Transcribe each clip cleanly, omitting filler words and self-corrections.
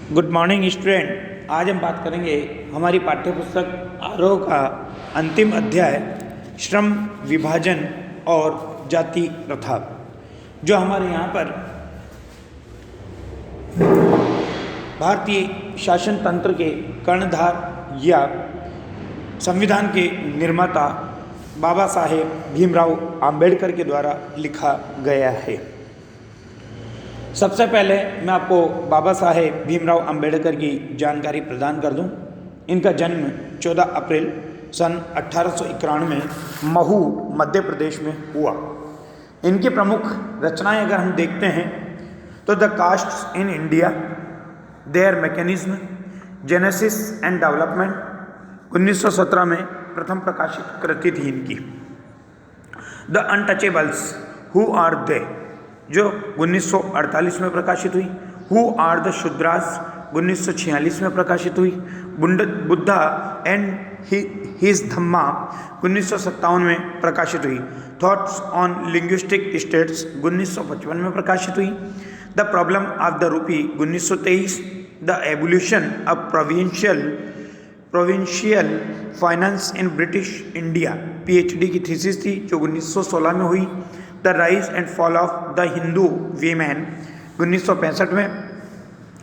Good morning student. आज हम बात करेंगे हमारी पाठ्य पुस्तक आरोह का अंतिम अध्याय श्रम विभाजन और जाति प्रथा, जो हमारे यहाँ पर भारतीय शासन तंत्र के कर्णधार या संविधान के निर्माता बाबा साहेब भीमराव अंबेडकर के द्वारा लिखा गया है। सबसे पहले मैं आपको बाबा साहेब भीमराव अंबेडकर की जानकारी प्रदान कर दूं। इनका जन्म 14 अप्रैल सन 1891 महू मध्य प्रदेश में हुआ। इनकी प्रमुख रचनाएं अगर हम देखते हैं तो the caste in India, their mechanism, genesis and development 1917 में प्रथम प्रकाशित कृति थी इनकी। The untouchables, who are they, जो 1948 में प्रकाशित हुई। हु आर द शूद्रास 1946 में प्रकाशित हुई। बुद्धा एंड हिज धम्मा 1957 में प्रकाशित हुई। थॉट्स ऑन लिंग्विस्टिक स्टेट्स 1955 में प्रकाशित हुई। The problem of the rupee 1923। The evolution of provincial finance in British India PhD की थीसिस थी, जो 1916 में हुई। The rise and fall of the Hindu women 1965 में।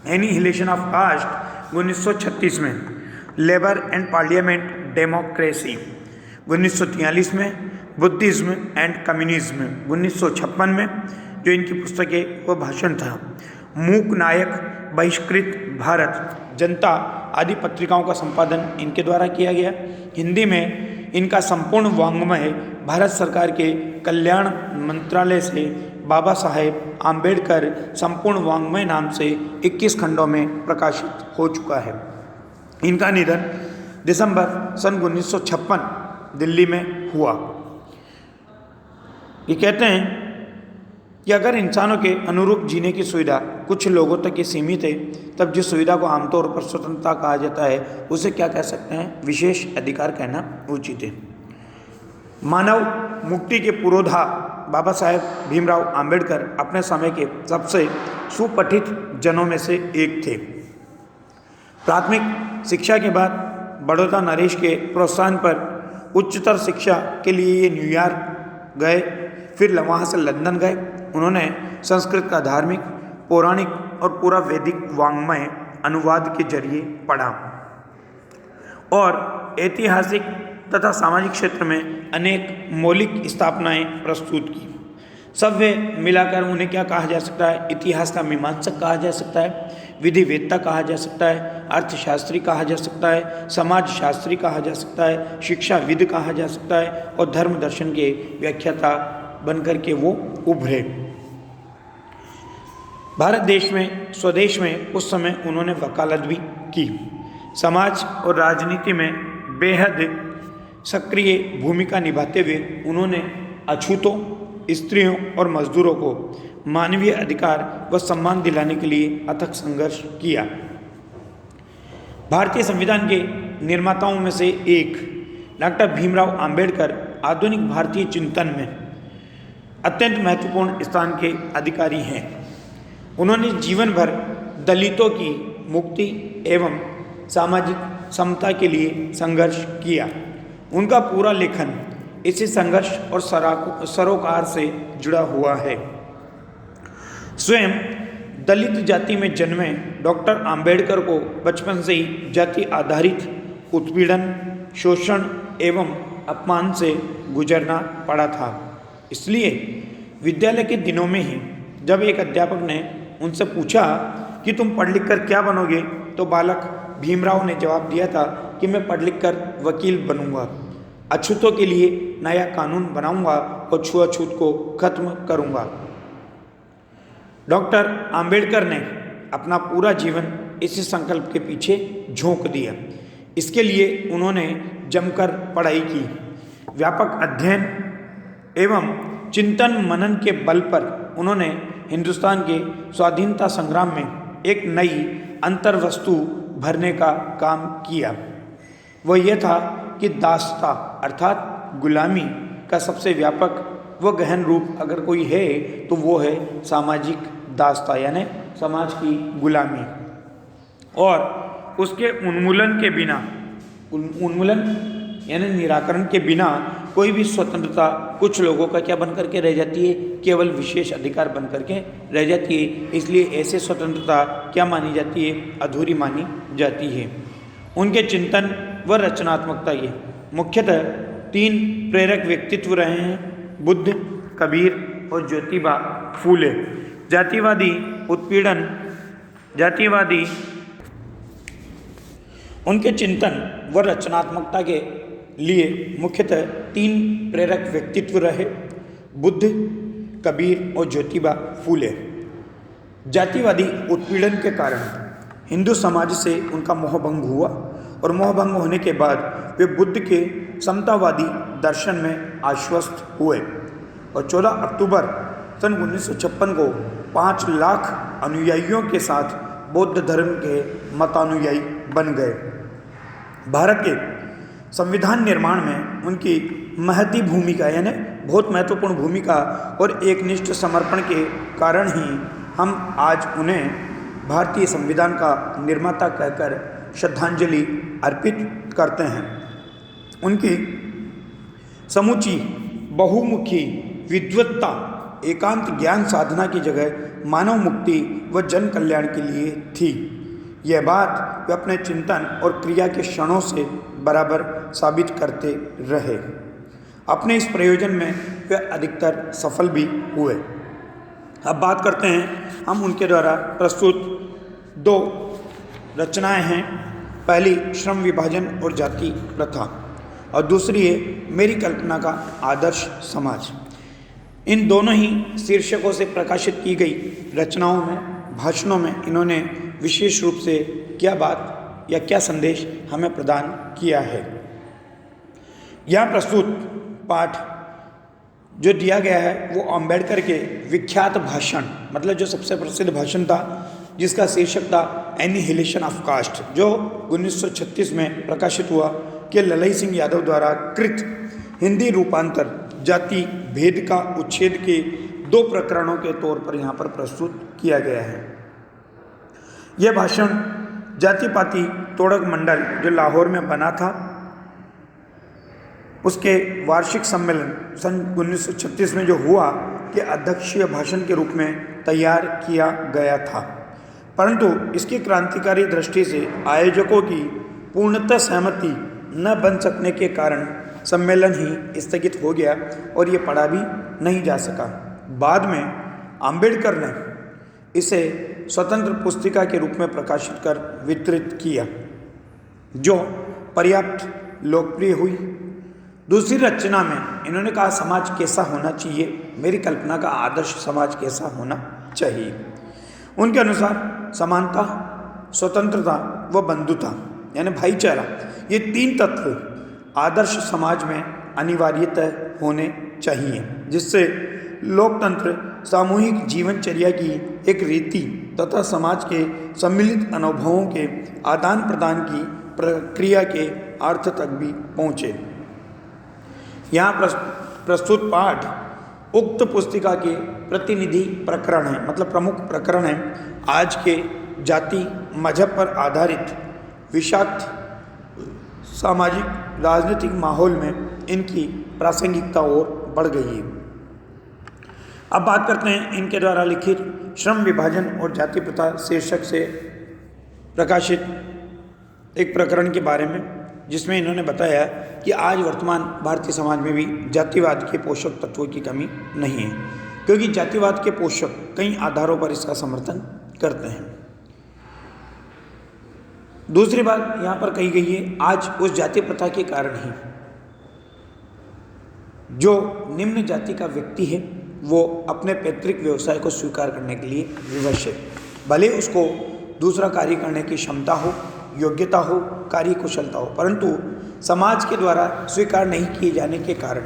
एनिहिलेशन ऑफ कास्ट 1936 में। लेबर एंड पार्लियामेंट डेमोक्रेसी 1943 में। बुद्धिज्म एंड कम्युनिज्म 1956 में, जो इनकी पुस्तकें वो भाषण था। मूक नायक, बहिष्कृत भारत, जनता आदि पत्रिकाओं का संपादन इनके द्वारा किया गया। हिंदी में इनका संपूर्ण वाङ्मय भारत सरकार के कल्याण मंत्रालय से बाबा साहेब आम्बेडकर संपूर्ण वाङ्मय नाम से 21 खंडों में प्रकाशित हो चुका है। इनका निधन दिसंबर सन 1956 दिल्ली में हुआ। ये कहते हैं कि अगर इंसानों के अनुरूप जीने की सुविधा कुछ लोगों तक ही सीमित है, तब जिस सुविधा को आमतौर पर स्वतंत्रता कहा जाता है उसे क्या कह सकते हैं? विशेष अधिकार कहना उचित है। मानव मुक्ति के पुरोधा बाबा साहेब भीमराव अंबेडकर अपने समय के सबसे सुपठित जनों में से एक थे। प्राथमिक शिक्षा के बाद बड़ौदा नरेश के प्रोत्साहन पर उच्चतर शिक्षा के लिए ये न्यूयॉर्क गए, फिर वहाँ से लंदन गए। उन्होंने संस्कृत का धार्मिक, पौराणिक और पूरा वैदिक वाङ्मय अनुवाद के जरिए पढ़ा और ऐतिहासिक तथा सामाजिक क्षेत्र में अनेक मौलिक स्थापनाएं प्रस्तुत की। सब वे मिलाकर उन्हें क्या कहा जा सकता है? इतिहास का मीमांसक कहा जा सकता है, विधिवेत्ता कहा जा सकता है, अर्थशास्त्री कहा जा सकता है, समाजशास्त्री कहा जा सकता है, शिक्षाविद कहा जा सकता है और धर्म दर्शन के व्याख्याता बनकर के वो उभरे। भारत देश में, स्वदेश में उस समय उन्होंने वकालत भी की। समाज और राजनीति में बेहद सक्रिय भूमिका निभाते हुए उन्होंने अछूतों, स्त्रियों और मजदूरों को मानवीय अधिकार व सम्मान दिलाने के लिए अथक संघर्ष किया। भारतीय संविधान के निर्माताओं में से एक डॉक्टर भीमराव अंबेडकर आधुनिक भारतीय चिंतन में अत्यंत महत्वपूर्ण स्थान के अधिकारी हैं। उन्होंने जीवन भर दलितों की मुक्ति एवं सामाजिक समता के लिए संघर्ष किया। उनका पूरा लेखन इसी संघर्ष और सरोकार से जुड़ा हुआ है। स्वयं दलित जाति में जन्मे डॉक्टर अंबेडकर को बचपन से ही जाति आधारित उत्पीड़न, शोषण एवं अपमान से गुजरना पड़ा था। इसलिए विद्यालय के दिनों में ही जब एक अध्यापक ने उनसे पूछा कि तुम पढ़ लिख कर क्या बनोगे, तो बालक भीमराव ने जवाब दिया था कि मैं पढ़ लिख कर वकील बनूंगा, अछूतों के लिए नया कानून बनाऊंगा और छुआछूत को खत्म करूंगा। डॉक्टर अंबेडकर ने अपना पूरा जीवन इसी संकल्प के पीछे झोंक दिया। इसके लिए उन्होंने जमकर पढ़ाई की। व्यापक अध्ययन एवं चिंतन मनन के बल पर उन्होंने हिंदुस्तान के स्वाधीनता संग्राम में एक नई अंतर्वस्तु भरने का काम किया। वह यह था कि दास्ता अर्थात गुलामी का सबसे व्यापक व गहन रूप अगर कोई है तो वो है सामाजिक दास्ता, यानी समाज की गुलामी। और उसके उन्मूलन यानी निराकरण के बिना कोई भी स्वतंत्रता कुछ लोगों का क्या बन करके रह जाती है, केवल विशेष अधिकार बन करके रह जाती है। इसलिए ऐसे स्वतंत्रता क्या मानी जाती है, अधूरी मानी जाती है। उनके चिंतन व रचनात्मकता ये मुख्यतः 3 प्रेरक व्यक्तित्व रहे हैं, बुद्ध, कबीर और ज्योतिबा फूले। उनके चिंतन व रचनात्मकता के लिए मुख्यतः 3 प्रेरक व्यक्तित्व रहे, बुद्ध, कबीर और ज्योतिबा फूले। जातिवादी उत्पीड़न के कारण हिंदू समाज से उनका मोहभंग हुआ और मोहभंग होने के बाद वे बुद्ध के समतावादी दर्शन में आश्वस्त हुए और 14 अक्टूबर सन 1956 को 5 लाख अनुयायियों के साथ बौद्ध धर्म के मतानुयायी बन गए। भारत के संविधान निर्माण में उनकी महती भूमिका यानी बहुत महत्वपूर्ण भूमिका और एकनिष्ठ समर्पण के कारण ही हम आज उन्हें भारतीय संविधान का निर्माता कहकर श्रद्धांजलि अर्पित करते हैं। उनकी समूची बहुमुखी विद्वत्ता एकांत ज्ञान साधना की जगह मानव मुक्ति व जन कल्याण के लिए थी। यह बात वे अपने चिंतन और क्रिया के क्षणों से बराबर साबित करते रहे। अपने इस प्रयोजन में वे अधिकतर सफल भी हुए। अब बात करते हैं हम उनके द्वारा प्रस्तुत 2 रचनाएं हैं। पहली श्रम विभाजन और जाति प्रथा और दूसरी है मेरी कल्पना का आदर्श समाज। इन दोनों ही शीर्षकों से प्रकाशित की गई रचनाओं में, भाषणों में इन्होंने विशेष रूप से क्या बात या क्या संदेश हमें प्रदान किया है। यहाँ प्रस्तुत पाठ जो दिया गया है वो अम्बेडकर के विख्यात भाषण, मतलब जो सबसे प्रसिद्ध भाषण था जिसका शीर्षक था एनिहिलेशन ऑफ कास्ट, जो 1936 में प्रकाशित हुआ, कि ललई सिंह यादव द्वारा कृत हिंदी रूपांतर जाति भेद का उच्छेद के 2 प्रकरणों के तौर पर यहाँ पर प्रस्तुत किया गया है। यह भाषण जाति पाति तोड़क मंडल जो लाहौर में बना था उसके वार्षिक सम्मेलन सन 1936 में जो हुआ के अध्यक्षीय भाषण के रूप में तैयार किया गया था, परंतु इसकी क्रांतिकारी दृष्टि से आयोजकों की पूर्णतः सहमति न बन सकने के कारण सम्मेलन ही स्थगित हो गया और ये पढ़ा भी नहीं जा सका। बाद में अंबेडकर ने इसे स्वतंत्र पुस्तिका के रूप में प्रकाशित कर वितरित किया, जो पर्याप्त लोकप्रिय हुई। दूसरी रचना में इन्होंने कहा समाज कैसा होना चाहिए, मेरी कल्पना का आदर्श समाज कैसा होना चाहिए। उनके अनुसार समानता, स्वतंत्रता व बंधुता यानी भाईचारा, ये 3 तत्व आदर्श समाज में अनिवार्यतः होने चाहिए, जिससे लोकतंत्र सामूहिक जीवनचर्या की एक रीति तथा समाज के सम्मिलित अनुभवों के आदान प्रदान की प्रक्रिया के अर्थ तक भी पहुँचे। यहाँ प्रस्तुत पाठ उक्त पुस्तिका के प्रतिनिधि प्रकरण है, मतलब प्रमुख प्रकरण है। आज के जाति मजहब पर आधारित विषाक्त सामाजिक राजनीतिक माहौल में इनकी प्रासंगिकता और बढ़ गई है। अब बात करते हैं इनके द्वारा लिखित श्रम विभाजन और जाति प्रथा शीर्षक से प्रकाशित एक प्रकरण के बारे में, जिसमें इन्होंने बताया कि आज वर्तमान भारतीय समाज में भी जातिवाद के पोषक तत्वों की कमी नहीं है, क्योंकि जातिवाद के पोषक कई आधारों पर इसका समर्थन करते हैं। दूसरी बात यहाँ पर कही गई है, आज उस जाति प्रथा के कारण ही जो निम्न जाति का व्यक्ति है वो अपने पैतृक व्यवसाय को स्वीकार करने के लिए विवश है, भले उसको दूसरा कार्य करने की क्षमता हो, योग्यता हो, कार्य कुशलता हो, परंतु समाज के द्वारा स्वीकार नहीं किए जाने के कारण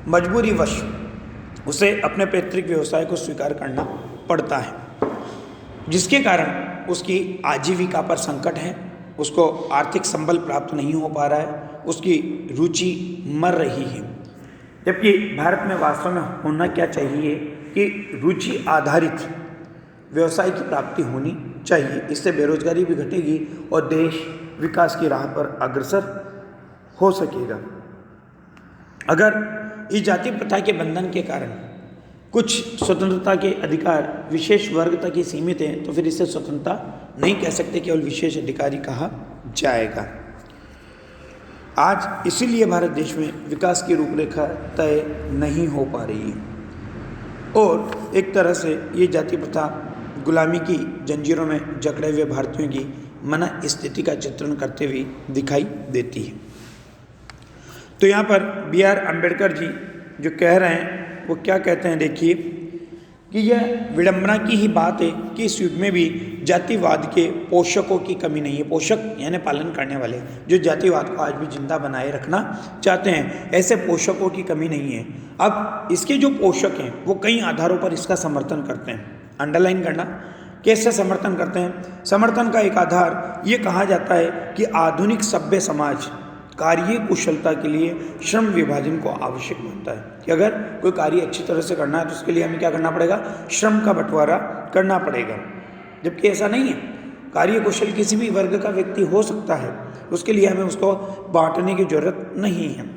मजबूरीवश उसे अपने पैतृक व्यवसाय को स्वीकार करना पड़ता है, जिसके कारण उसकी आजीविका पर संकट है, उसको आर्थिक संबल प्राप्त नहीं हो पा रहा है, उसकी रुचि मर रही है। जबकि भारत में वास्तव में होना क्या चाहिए कि रुचि आधारित व्यवसाय की प्राप्ति होनी चाहिए। इससे बेरोजगारी भी घटेगी और देश विकास की राह पर अग्रसर हो सकेगा। अगर इस जाति प्रथा के बंधन के कारण कुछ स्वतंत्रता के अधिकार विशेष वर्ग तक ही सीमित हैं तो फिर इसे स्वतंत्रता नहीं कह सकते, केवल विशेष अधिकारी कहा जाएगा। आज इसीलिए भारत देश में विकास की रूपरेखा तय नहीं हो पा रही है और एक तरह से ये जाति प्रथा गुलामी की जंजीरों में जकड़े हुए भारतीयों की मन स्थिति का चित्रण करते हुए दिखाई देती है। तो यहाँ पर B.R. अम्बेडकर जी जो कह रहे हैं वो क्या कहते हैं, देखिए कि यह विडंबना की ही बात है कि इस युग में भी जातिवाद के पोषकों की कमी नहीं है। पोषक यानी पालन करने वाले जो जातिवाद को आज भी जिंदा बनाए रखना चाहते हैं, ऐसे पोषकों की कमी नहीं है। अब इसके जो पोषक हैं वो कई आधारों पर इसका समर्थन करते हैं। अंडरलाइन करना, कैसे समर्थन करते हैं? समर्थन का एक आधार ये कहा जाता है कि आधुनिक सभ्य समाज कार्य कुशलता के लिए श्रम विभाजन को आवश्यक मानता है कि अगर कोई कार्य अच्छी तरह से करना है तो उसके लिए हमें क्या करना पड़ेगा? श्रम का बंटवारा करना पड़ेगा। जबकि ऐसा नहीं है, कार्य कुशल किसी भी वर्ग का व्यक्ति हो सकता है, उसके लिए हमें उसको बांटने की जरूरत नहीं है।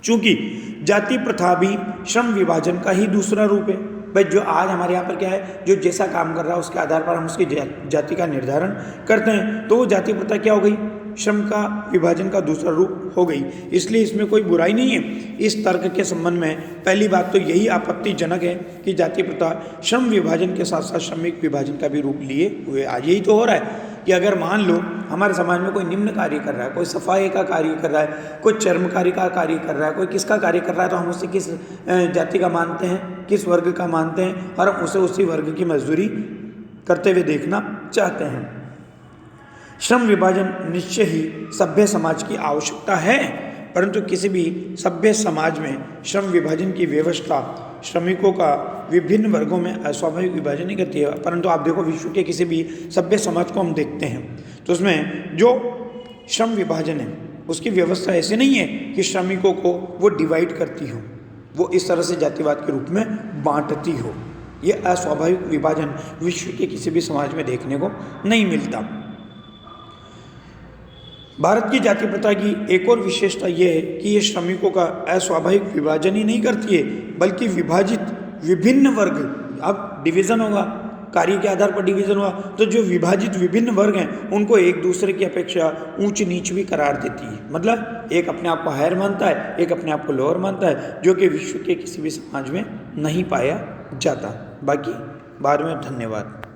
चूंकि जाति प्रथा भी श्रम विभाजन का ही दूसरा रूप है। भाई जो आज हमारे यहाँ पर क्या है, जो जैसा काम कर रहा है उसके आधार पर हम उसकी जाति का निर्धारण करते हैं, तो वो जाति प्रथा क्या हो गई? श्रम का विभाजन का दूसरा रूप हो गई। इसलिए इसमें कोई बुराई नहीं है। इस तर्क के संबंध में पहली बात तो यही आपत्तिजनक है कि जाति प्रथा श्रम विभाजन के साथ साथ श्रमिक विभाजन का भी रूप लिए हुए। आज यही तो हो रहा है कि अगर मान लो हमारे समाज में कोई निम्न कार्य कर रहा है, कोई सफाई का कार्य कर रहा है, कोई चर्मकारी का कार्य कर रहा है, कोई किसका कार्य कर रहा है, तो हम उसे किस जाति का मानते हैं, किस वर्ग का मानते हैं और हम उसे उसी वर्ग की मजदूरी करते हुए देखना चाहते हैं। श्रम विभाजन निश्चय ही सभ्य समाज की आवश्यकता है, परंतु किसी भी सभ्य समाज में श्रम विभाजन की व्यवस्था श्रमिकों का विभिन्न वर्गों में अस्वाभाविक विभाजन नहीं करती है। परंतु आप देखो विश्व के किसी भी सभ्य समाज को हम देखते हैं तो उसमें जो श्रम विभाजन है उसकी व्यवस्था ऐसे नहीं है कि श्रमिकों को वो डिवाइड करती हो, वो इस तरह से जातिवाद के रूप में बांटती हो। ये अस्वाभाविक विभाजन विश्व के किसी भी समाज में देखने को नहीं मिलता। भारत की जाति प्रथा की एक और विशेषता यह है कि ये श्रमिकों का अस्वाभाविक विभाजन ही नहीं करती है, बल्कि विभाजित विभिन्न वर्ग, अब डिवीज़न होगा, कार्य के आधार पर डिवीज़न हुआ, तो जो विभाजित विभिन्न वर्ग हैं उनको एक दूसरे की अपेक्षा ऊंच नीच भी करार देती है। मतलब एक अपने आप को हायर मानता है, एक अपने आप को लोअर मानता है, जो कि विश्व के किसी भी समाज में नहीं पाया जाता। बाकी बाद में धन्यवाद।